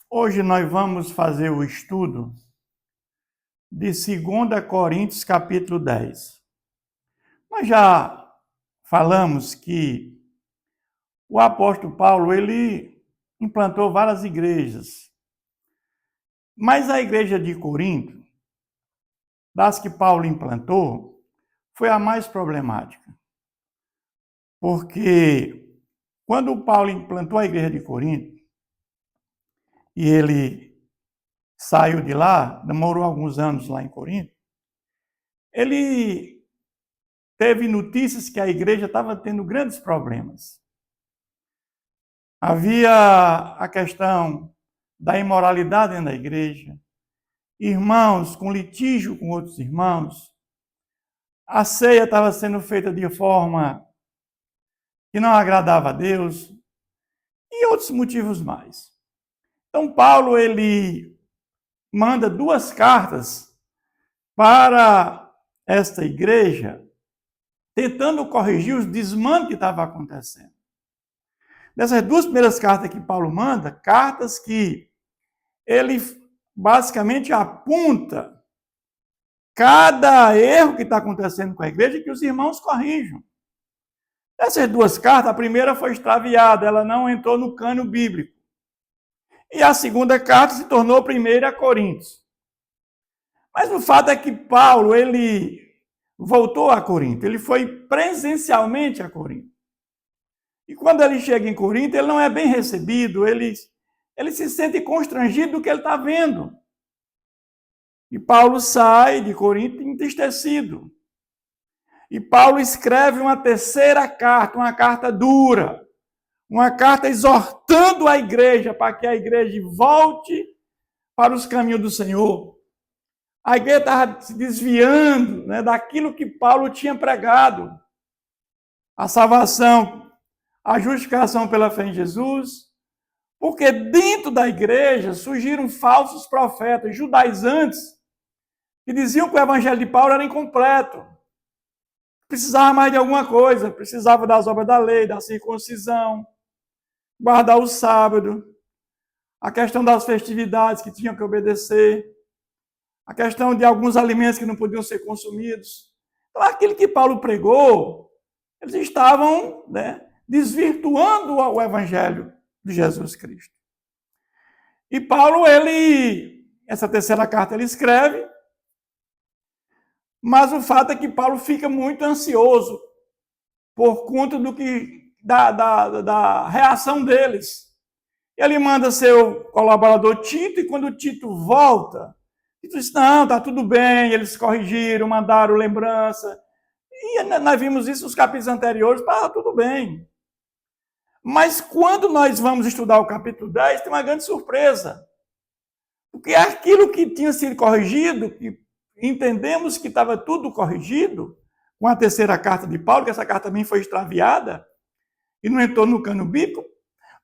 Hoje nós vamos fazer o estudo de 2 Coríntios, capítulo 10. Nós já falamos que o apóstolo Paulo, ele implantou várias igrejas. Mas a igreja de Corinto, das que Paulo implantou, foi a mais problemática. Porque quando Paulo implantou a igreja de Corinto, e ele saiu de lá, demorou alguns anos lá em Corinto, ele teve notícias que a igreja estava tendo grandes problemas. Havia a questão da imoralidade dentro da igreja, irmãos com litígio com outros irmãos, a ceia estava sendo feita de forma que não agradava a Deus e outros motivos mais. Então Paulo, ele manda 2 cartas para esta igreja, tentando corrigir os desmandos que estavam acontecendo. Nessas 2 primeiras cartas que Paulo manda, cartas que ele basicamente aponta cada erro que está acontecendo com a igreja e que os irmãos corrijam. Essas 2 cartas, a primeira foi extraviada, ela não entrou no cânon bíblico. E a segunda carta se tornou a 1 Coríntios. Mas o fato é que Paulo, ele voltou a Corinto, ele foi presencialmente a Corinto. E quando ele chega em Corinto, ele não é bem recebido, ele se sente constrangido do que ele está vendo. E Paulo sai de Corinto entristecido. E Paulo escreve uma 3ª carta, uma carta dura, uma carta exortando a igreja para que a igreja volte para os caminhos do Senhor. A igreja estava se desviando, daquilo que Paulo tinha pregado. A salvação, a justificação pela fé em Jesus, porque dentro da igreja surgiram falsos profetas, judaizantes, que diziam que o evangelho de Paulo era incompleto. Precisava mais de alguma coisa, precisava das obras da lei, da circuncisão, guardar o sábado, a questão das festividades que tinham que obedecer, a questão de alguns alimentos que não podiam ser consumidos. Então, aquilo que Paulo pregou, eles estavam desvirtuando o evangelho de Jesus Cristo. E Paulo, essa 3ª carta ele escreve, mas o fato é que Paulo fica muito ansioso por conta da reação deles. Ele manda seu colaborador Tito, e quando Tito volta, Tito diz, não, está tudo bem, eles corrigiram, mandaram lembrança. E nós vimos isso nos capítulos anteriores, tudo bem. Mas quando nós vamos estudar o capítulo 10, tem uma grande surpresa. Porque aquilo que tinha sido corrigido, que entendemos que estava tudo corrigido, com a 3ª carta de Paulo, que essa carta também foi extraviada, e não entrou no cânon bíblico.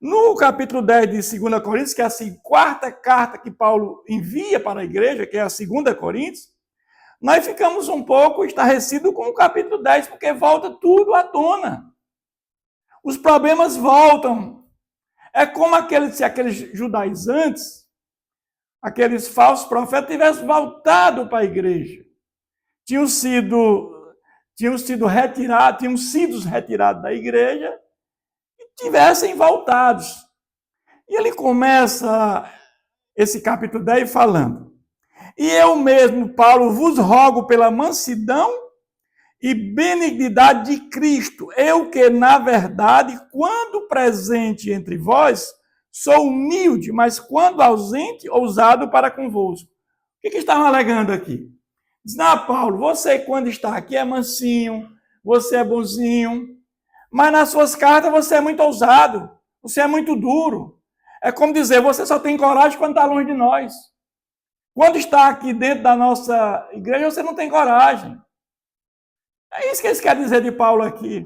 No capítulo 10 de 2 Coríntios, que é a 4ª carta que Paulo envia para a igreja, que é a 2 Coríntios, nós ficamos um pouco estarrecidos com o capítulo 10, porque volta tudo à tona. Os problemas voltam. É como se aqueles judaizantes, aqueles falsos profetas, tivessem voltado para a igreja. Tinham sido retirados da igreja e tivessem voltados. E ele começa esse capítulo 10 falando: e eu mesmo, Paulo, vos rogo pela mansidão e benignidade de Cristo, eu que, na verdade, quando presente entre vós, sou humilde, mas quando ausente, ousado para convosco. O que estavam alegando aqui? Diz, não, Paulo, você quando está aqui é mansinho, você é bonzinho, mas nas suas cartas você é muito ousado, você é muito duro. É como dizer, você só tem coragem quando está longe de nós. Quando está aqui dentro da nossa igreja, você não tem coragem. É isso que eles querem dizer de Paulo aqui.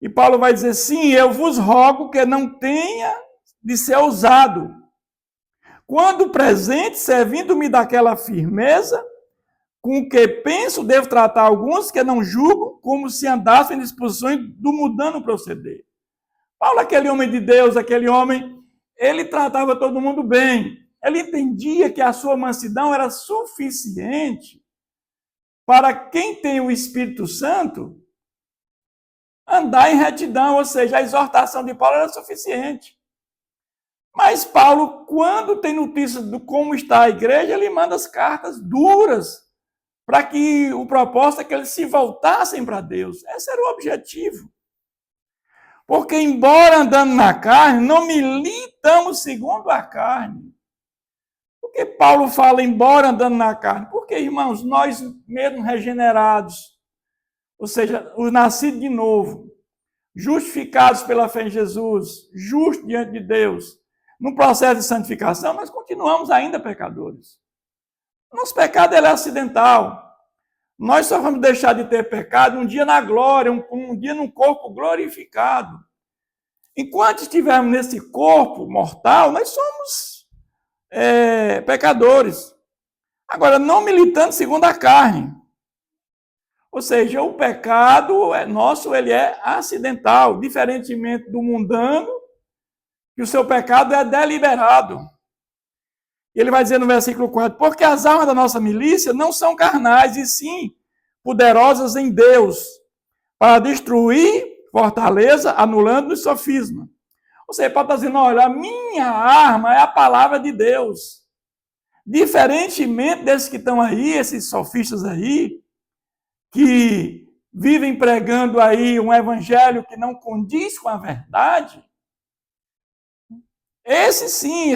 E Paulo vai dizer, sim, eu vos rogo que não tenha de ser ousado. Quando presente, servindo-me daquela firmeza, com que penso, devo tratar alguns que não julgam, como se andassem em disposições do mudando proceder. Paulo, aquele homem de Deus, aquele homem, ele tratava todo mundo bem. Ele entendia que a sua mansidão era suficiente para quem tem o Espírito Santo andar em retidão, ou seja, a exortação de Paulo era suficiente. Mas Paulo, quando tem notícia de como está a igreja, ele manda as cartas duras para que o propósito é que eles se voltassem para Deus. Esse era o objetivo. Porque, embora andando na carne, não militamos segundo a carne. Por que Paulo fala, embora andando na carne? Porque, irmãos, nós mesmos regenerados, ou seja, os nascidos de novo, justificados pela fé em Jesus, justos diante de Deus, no processo de santificação, nós continuamos ainda pecadores. Nosso pecado é acidental. Nós só vamos deixar de ter pecado um dia na glória, um dia num corpo glorificado. Enquanto estivermos nesse corpo mortal, nós somos pecadores. Agora, não militando segundo a carne. Ou seja, o pecado nosso, ele é acidental, diferentemente do mundano, que o seu pecado é deliberado. Ele vai dizer no versículo 4, porque as armas da nossa milícia não são carnais, e sim poderosas em Deus, para destruir fortaleza, anulando o sofisma. Ou seja, Paulo está dizendo, olha, a minha arma é a palavra de Deus. Diferentemente desses que estão aí, esses sofistas aí, que vivem pregando aí um evangelho que não condiz com a verdade, esse sim,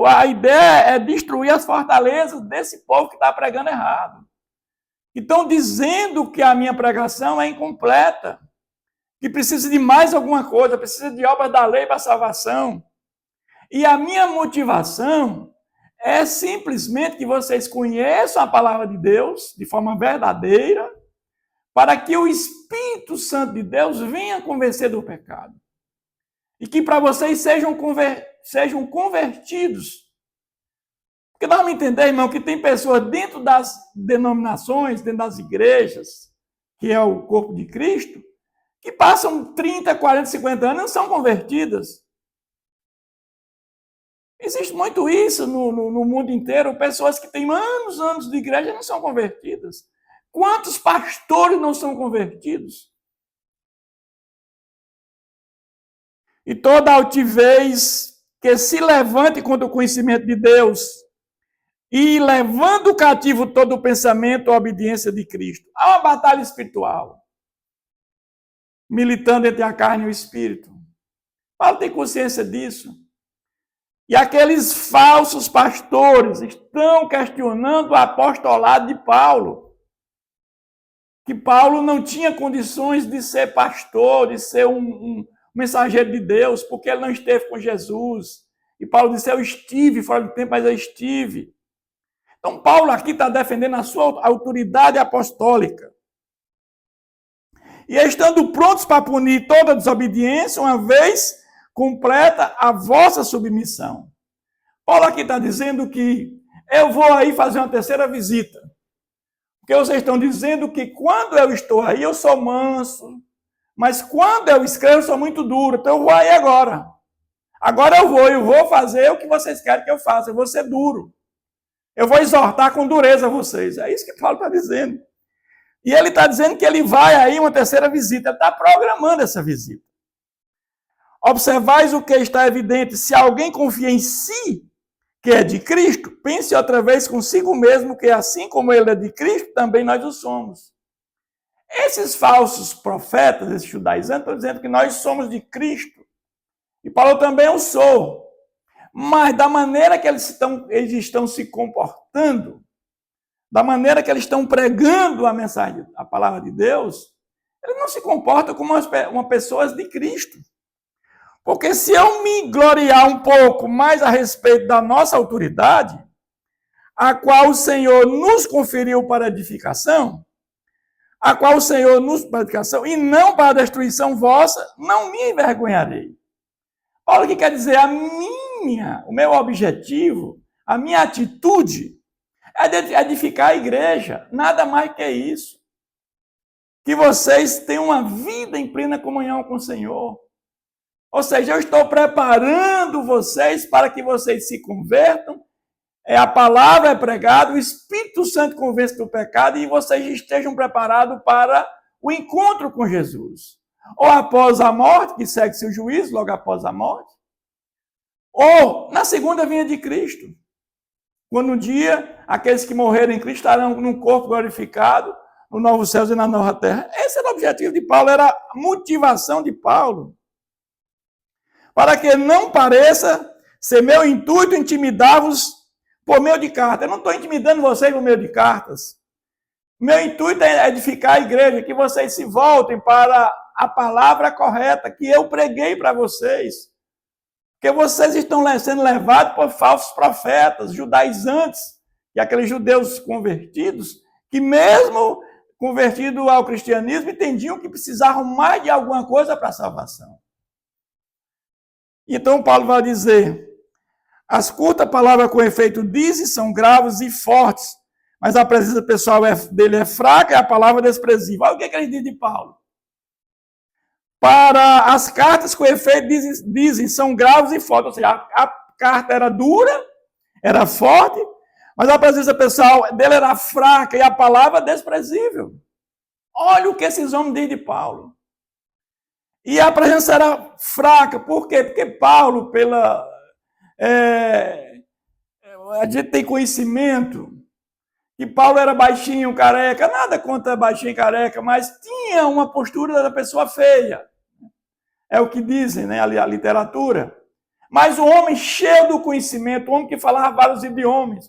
a ideia é destruir as fortalezas desse povo que está pregando errado. Estão dizendo que a minha pregação é incompleta, que precisa de mais alguma coisa, precisa de obras da lei para a salvação. E a minha motivação é simplesmente que vocês conheçam a palavra de Deus de forma verdadeira, para que o Espírito Santo de Deus venha convencer do pecado. E que para vocês sejam convertidos. Porque nós vamos entender, irmão, que tem pessoas dentro das denominações, dentro das igrejas, que é o corpo de Cristo, que passam 30, 40, 50 anos e não são convertidas. Existe muito isso no mundo inteiro, pessoas que têm anos de igreja e não são convertidas. Quantos pastores não são convertidos? E toda altivez que se levante contra o conhecimento de Deus e levando cativo todo o pensamento à obediência de Cristo. Há uma batalha espiritual, militando entre a carne e o espírito. Paulo tem consciência disso. E aqueles falsos pastores estão questionando o apostolado de Paulo. Que Paulo não tinha condições de ser pastor, de ser um mensageiro de Deus, porque ele não esteve com Jesus. E Paulo disse, eu estive fora do tempo, mas eu estive. Então, Paulo aqui está defendendo a sua autoridade apostólica. E estando prontos para punir toda desobediência, uma vez completa a vossa submissão. Paulo aqui está dizendo que eu vou aí fazer uma terceira visita. Porque vocês estão dizendo que quando eu estou aí, eu sou manso. Mas quando eu escrevo, eu sou muito duro. Então eu vou aí agora. Agora eu vou fazer o que vocês querem que eu faça. Eu vou ser duro. Eu vou exortar com dureza vocês. É isso que Paulo está dizendo. E ele está dizendo que ele vai aí uma terceira visita. Ele está programando essa visita. Observais o que está evidente. Se alguém confia em si, que é de Cristo, pense outra vez consigo mesmo que assim como ele é de Cristo, também nós o somos. Esses falsos profetas, esses judaizantes, estão dizendo que nós somos de Cristo. E Paulo também eu sou. Mas da maneira que eles estão se comportando, da maneira que eles estão pregando a mensagem, a palavra de Deus, eles não se comportam como uma pessoas de Cristo. Porque se eu me gloriar um pouco mais a respeito da nossa autoridade, a qual o Senhor nos conferiu para edificação, a qual o Senhor nos para edificação, e não para a destruição vossa, não me envergonharei. Paulo que quer dizer, o meu objetivo, a minha atitude é de edificar a igreja, nada mais que isso. Que vocês tenham uma vida em plena comunhão com o Senhor. Ou seja, eu estou preparando vocês para que vocês se convertam. A palavra é pregada, o Espírito Santo convence do pecado e vocês estejam preparados para o encontro com Jesus. Ou após a morte, que segue-se o juízo, logo após a morte, ou na segunda vinda de Cristo. Quando um dia, aqueles que morreram em Cristo estarão num corpo glorificado, no novo céu e na nova terra. Esse era o objetivo de Paulo, era a motivação de Paulo. Para que não pareça ser meu intuito intimidar-vos por meio de cartas. Eu não estou intimidando vocês por meio de cartas. Meu intuito é edificar a igreja, que vocês se voltem para a palavra correta que eu preguei para vocês. Porque vocês estão sendo levados por falsos profetas, judaizantes, e aqueles judeus convertidos, que mesmo convertidos ao cristianismo, entendiam que precisavam mais de alguma coisa para a salvação. Então Paulo vai dizer: as curtas palavras com efeito dizem são graves e fortes, mas a presença pessoal dele é fraca e a palavra desprezível. Olha o que ele diz de Paulo. Para as cartas com efeito dizem são graves e fortes. Ou seja, a carta era dura, era forte, mas a presença pessoal dele era fraca e a palavra desprezível. Olha o que esses homens dizem de Paulo. E a presença era fraca. Por quê? Porque Paulo, a gente tem conhecimento que Paulo era baixinho, careca, nada contra baixinho e careca, mas tinha uma postura da pessoa feia. É o que dizem, né, a literatura. Mas o homem cheio do conhecimento, o homem que falava vários idiomas,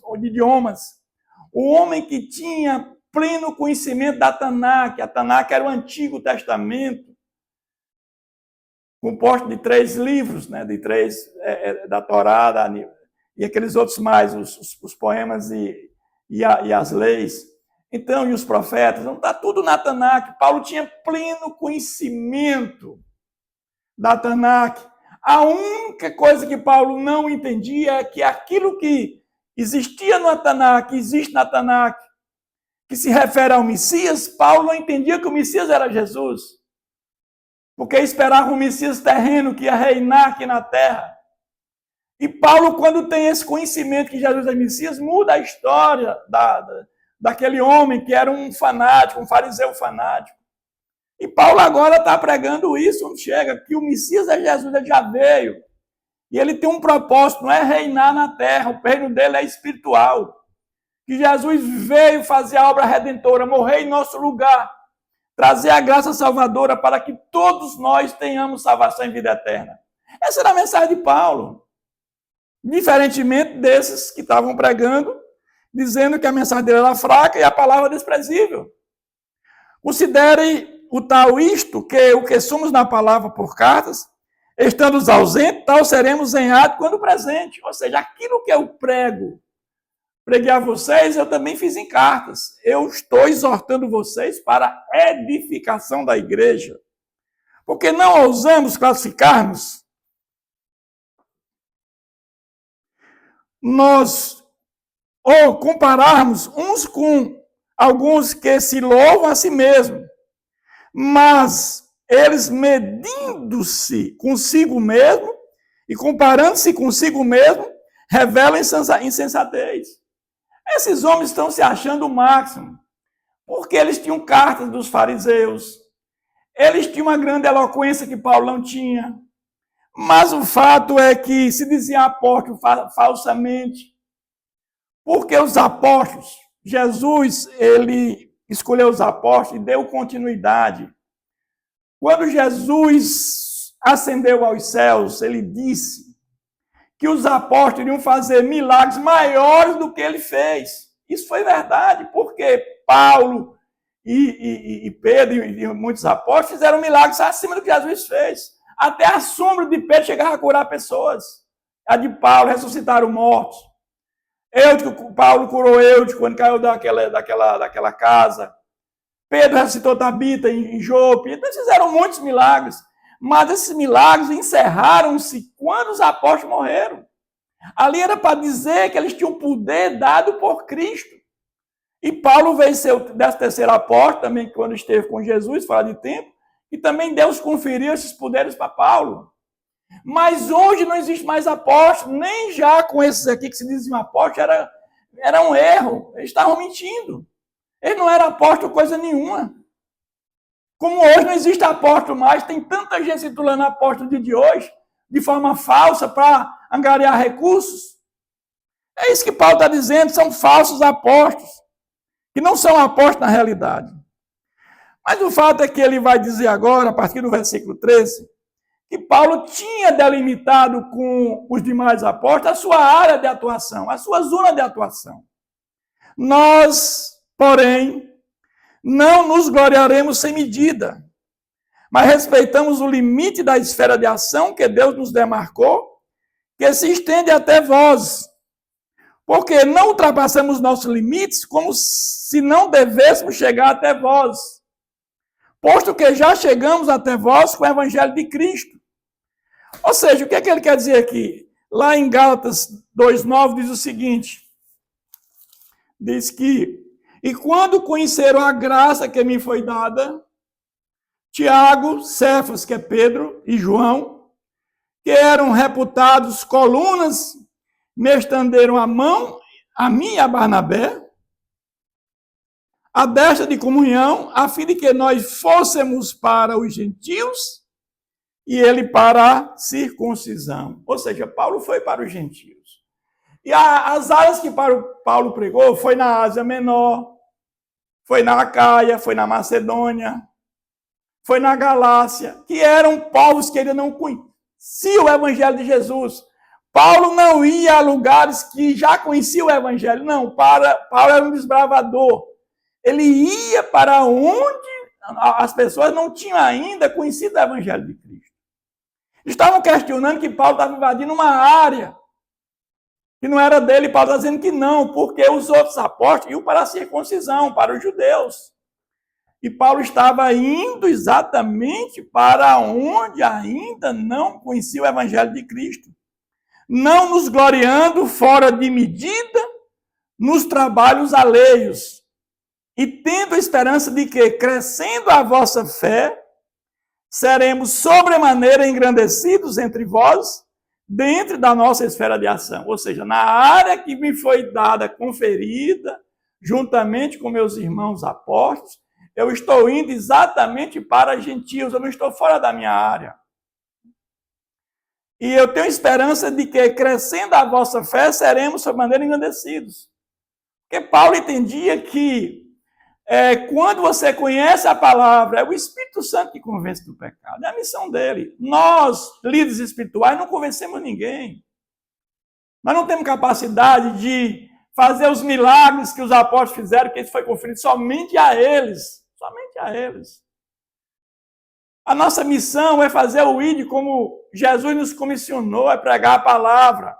o homem que tinha pleno conhecimento da Tanakh. A Tanakh era o Antigo Testamento, composto de 3 livros, né, da Torá, e aqueles outros mais, os poemas e as leis. Então, e os profetas, então está tudo na Tanakh. Paulo tinha pleno conhecimento da Tanakh. A única coisa que Paulo não entendia é que aquilo que existia na Tanakh, existe na Tanakh, que se refere ao Messias, Paulo não entendia que o Messias era Jesus. Porque esperava um Messias terreno que ia reinar aqui na terra. E Paulo, quando tem esse conhecimento que Jesus é Messias, muda a história daquele homem que era um fanático, um fariseu fanático. E Paulo agora está pregando isso, onde chega, que o Messias é Jesus, ele já veio. E ele tem um propósito, não é reinar na terra, o reino dele é espiritual. Que Jesus veio fazer a obra redentora, morrer em nosso lugar, trazer a graça salvadora para que todos nós tenhamos salvação e vida eterna. Essa era a mensagem de Paulo. Diferentemente desses que estavam pregando, dizendo que a mensagem dele era fraca e a palavra desprezível. Considere o tal isto, que o que somos na palavra por cartas, estando ausentes, tal seremos em ato quando presente. Ou seja, aquilo que eu preguei a vocês, eu também fiz em cartas. Eu estou exortando vocês para a edificação da igreja. Porque não ousamos classificarmos nós, ou compararmos uns com alguns que se louvam a si mesmos, mas eles medindo-se consigo mesmo e comparando-se consigo mesmo, revelam insensatez. Esses homens estão se achando o máximo, porque eles tinham cartas dos fariseus, eles tinham uma grande eloquência que Paulo não tinha, mas o fato é que se dizia apóstolo falsamente, porque os apóstolos, Jesus, ele escolheu os apóstolos e deu continuidade. Quando Jesus ascendeu aos céus, ele disse que os apóstolos iriam fazer milagres maiores do que ele fez. Isso foi verdade, porque Paulo e Pedro e muitos apóstolos fizeram milagres acima do que Jesus fez. Até a sombra de Pedro chegava a curar pessoas. A de Paulo, ressuscitaram mortos. Paulo curou Eutico quando caiu daquela casa. Pedro ressuscitou Tabita em Jope. Então, eles fizeram muitos milagres. Mas esses milagres encerraram-se quando os apóstolos morreram. Ali era para dizer que eles tinham poder dado por Cristo. E Paulo venceu dessa terceira apóstolo, também quando esteve com Jesus, fora de tempo, e também Deus conferiu esses poderes para Paulo. Mas hoje não existe mais apóstolo, nem já com esses aqui que se diziam apóstolo, era um erro. Eles estavam mentindo. Eles não eram apóstolo coisa nenhuma. Como hoje não existe apóstolo mais, tem tanta gente se titulando apóstolo de hoje, de forma falsa, para angariar recursos. É isso que Paulo está dizendo, são falsos apóstolos, que não são apóstolos na realidade. Mas o fato é que ele vai dizer agora, a partir do versículo 13, que Paulo tinha delimitado com os demais apóstolos a sua área de atuação, a sua zona de atuação. Nós, porém, não nos gloriaremos sem medida, mas respeitamos o limite da esfera de ação que Deus nos demarcou, que se estende até vós, porque não ultrapassamos nossos limites como se não devêssemos chegar até vós, posto que já chegamos até vós com o evangelho de Cristo. Ou seja, o que é que ele quer dizer aqui? Lá em Gálatas 2,9 diz o seguinte, diz que, e quando conheceram a graça que me foi dada, Tiago, Cefas, que é Pedro, e João, que eram reputados colunas, me estenderam a mão, a mim e a Barnabé, a destra de comunhão, a fim de que nós fôssemos para os gentios e ele para a circuncisão. Ou seja, Paulo foi para os gentios. E as áreas que Paulo pregou foi na Ásia Menor, foi na Acaia, foi na Macedônia, foi na Galácia, que eram povos que ainda não conheciam o evangelho de Jesus. Paulo não ia a lugares que já conheciam o evangelho, não. Paulo era um desbravador. Ele ia para onde as pessoas não tinham ainda conhecido o evangelho de Cristo. Estavam questionando que Paulo estava invadindo uma área que não era dele. Paulo está dizendo que não, porque os outros apóstolos iam para a circuncisão, para os judeus. E Paulo estava indo exatamente para onde ainda não conhecia o evangelho de Cristo. Não nos gloriando fora de medida nos trabalhos alheios, e tendo a esperança de que, crescendo a vossa fé, seremos sobremaneira engrandecidos entre vós, dentro da nossa esfera de ação. Ou seja, na área que me foi dada, conferida, juntamente com meus irmãos apóstolos, eu estou indo exatamente para gentios, eu não estou fora da minha área. E eu tenho esperança de que, crescendo a vossa fé, seremos sobremaneira engrandecidos. Porque Paulo entendia que quando você conhece a palavra, é o Espírito Santo que convence do pecado. É a missão dele. Nós, líderes espirituais, não convencemos ninguém. Nós não temos capacidade de fazer os milagres que os apóstolos fizeram, que isso foi conferido somente a eles. Somente a eles. A nossa missão é fazer o ID como Jesus nos comissionou, é pregar a palavra.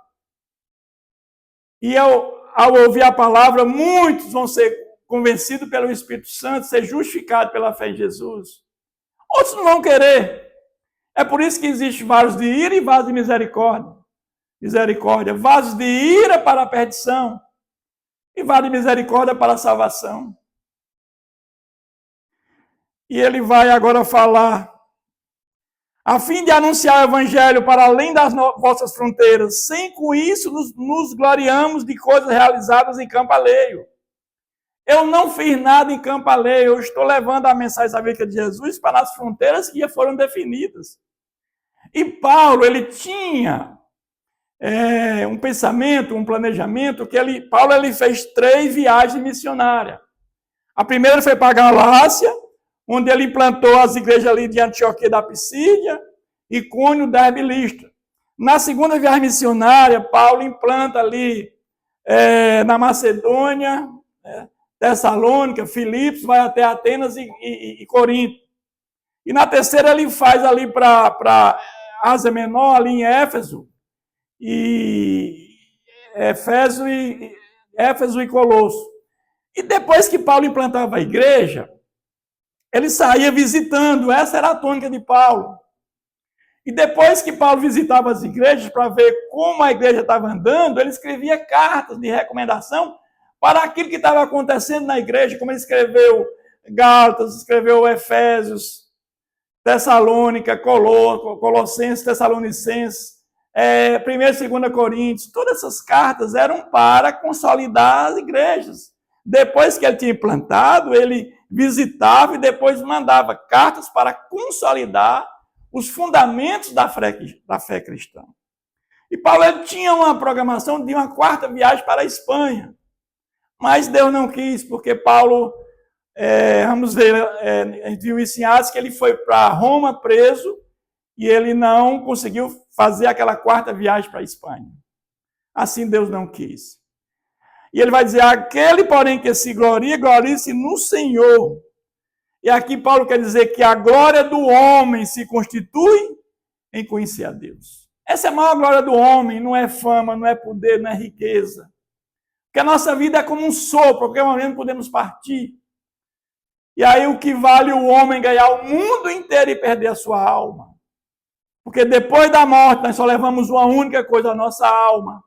E ao ouvir a palavra, muitos vão ser convencido pelo Espírito Santo, ser justificado pela fé em Jesus. Outros não vão querer. É por isso que existe vasos de ira e vasos de misericórdia. Misericórdia. Vasos de ira para a perdição e vasos de misericórdia para a salvação. E ele vai agora falar, a fim de anunciar o evangelho para além das vossas fronteiras, sem com isso nos gloriamos de coisas realizadas em campo alheio. Eu não fiz nada em campo alheio, eu estou levando a mensagem salvífica de Jesus para as fronteiras que já foram definidas. E Paulo, ele tinha um pensamento, um planejamento, que Paulo fez 3 viagens missionárias. A primeira foi para a Galácia, onde ele implantou as igrejas ali de Antioquia da Pisídia, Icônio, Derbe e Listra. Na segunda viagem missionária, Paulo implanta ali na Macedônia, Tessalônica, Filipos, vai até Atenas e Corinto. E na terceira ele faz ali para Ásia Menor, ali em Éfeso, Éfeso e Colosso. E depois que Paulo implantava a igreja, ele saía visitando, essa era a tônica de Paulo. E depois que Paulo visitava as igrejas para ver como a igreja estava andando, ele escrevia cartas de recomendação para aquilo que estava acontecendo na igreja, como ele escreveu Gálatas, escreveu Efésios, Tessalônica, Colossenses, Tessalonicenses, 1ª e 2ª Coríntios, todas essas cartas eram para consolidar as igrejas. Depois que ele tinha implantado, ele visitava e depois mandava cartas para consolidar os fundamentos da fé cristã. E Paulo ele tinha uma programação de uma 4ª viagem para a Espanha. Mas Deus não quis, porque Paulo, vamos ver, a gente viu isso em Atos, que ele foi para Roma preso e ele não conseguiu fazer aquela 4ª viagem para a Espanha. Assim Deus não quis. E ele vai dizer, aquele, porém, que se gloria, glorie-se no Senhor. E aqui Paulo quer dizer que a glória do homem se constitui em conhecer a Deus. Essa é a maior glória do homem, não é fama, não é poder, não é riqueza. Porque a nossa vida é como um sopro, a qualquer momento podemos partir. E aí o que vale o homem ganhar o mundo inteiro e perder a sua alma? Porque depois da morte nós só levamos uma única coisa, a nossa alma.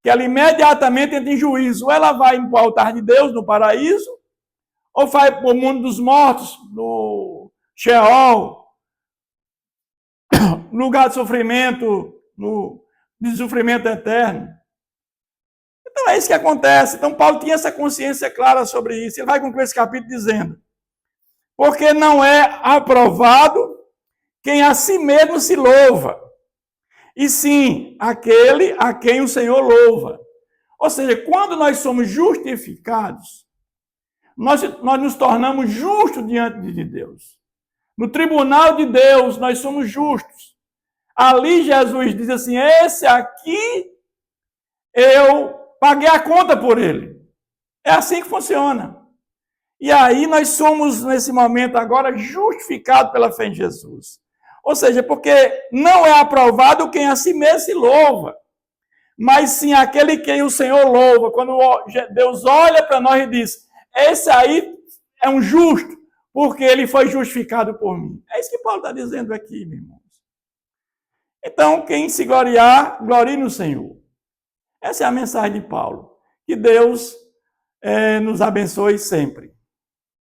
Que ela imediatamente entra em juízo. Ou ela vai para o altar de Deus, no paraíso, ou vai para o mundo dos mortos, no Sheol, no lugar de sofrimento, de sofrimento eterno. Então é isso que acontece. Então Paulo tinha essa consciência clara sobre isso. Ele vai concluir esse capítulo dizendo, porque não é aprovado quem a si mesmo se louva, e sim aquele a quem o Senhor louva. Ou seja, quando nós somos justificados, nós nos tornamos justos diante de Deus. No tribunal de Deus, nós somos justos. Ali Jesus diz assim, esse aqui eu paguei a conta por ele. É assim que funciona. E aí nós somos, nesse momento agora, justificados pela fé em Jesus. Ou seja, porque não é aprovado quem a si mesmo se louva, mas sim aquele quem o Senhor louva. Quando Deus olha para nós e diz, esse aí é um justo, porque ele foi justificado por mim. É isso que Paulo está dizendo aqui, meus irmãos. Então, quem se gloriar, glorie no Senhor. Essa é a mensagem de Paulo. Que Deus nos abençoe sempre.